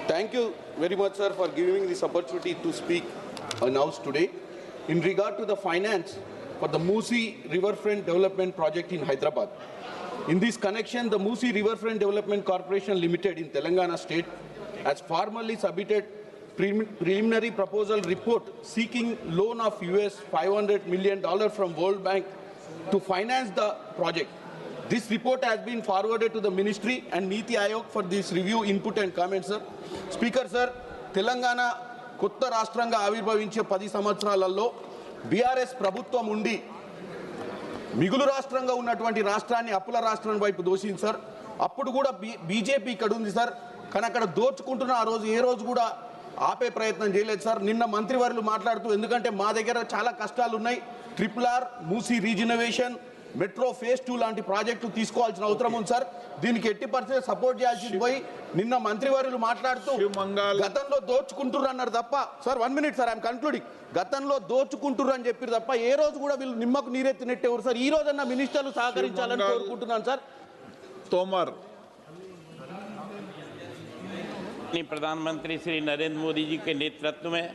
Thank you very much, sir, for giving me this opportunity to speak in House today. In regard to the finance for the Musi Riverfront Development Project in Hyderabad. In this connection, the Musi Riverfront Development Corporation Limited in Telangana State has formally submitted preliminary proposal report seeking loan of US $500 million from World Bank to finance the project. This report has been forwarded to the Ministry and Niti Aayog for this review, input and comments, sir. Speaker, sir, Telangana కొత్త రాష్ట్రంగా ఆవిర్భవించే 10 సంవత్సరాలలో BRS ప్రభుత్వం ఉండి మిగులు రాష్ట్రంగా ఉన్నటువంటి రాష్ట్రాన్ని అప్పుల రాష్ట్రం వైపు దోషింది సార్. అప్పుడు కూడా బీజేపీ ఇక్కడ ఉంది సార్, కానీ అక్కడ దోచుకుంటున్న ఆ రోజు ఏ రోజు కూడా ఆపే ప్రయత్నం చేయలేదు సార్. నిన్న మంత్రివర్యులు మాట్లాడుతూ ఎందుకంటే మా దగ్గర చాలా కష్టాలు ఉన్నాయి, RRR, Musi regeneration, metro phase 2 లాంటి ప్రాజెక్టు తీసుకోవాల్సిన అవసరం ఉంది సార్, దీనికి 80% సపోర్ట్ చేయాల్సింది పోయి నిన్న మంత్రివర్యులు మాట్లాడుతూ గతంలో దోచుకుంటుర్రు అన్నారు తప్ప sir 1 minute sir, I'm concluding, గతంలో దోచుకుంటుర్రు అని చెప్పారు తప్ప ఏ రోజు కూడా వీళ్ళు నిమ్మకు నీరెత్తి నెట్టేవారు సార్. ఈ రోజన్నా మినిస్టర్లు సహకరించాలని కోరుకుంటున్నాను సార్. तोमर प्रधानमंत्री श्री नरेंद्र मोदी जी के नेतृत्व में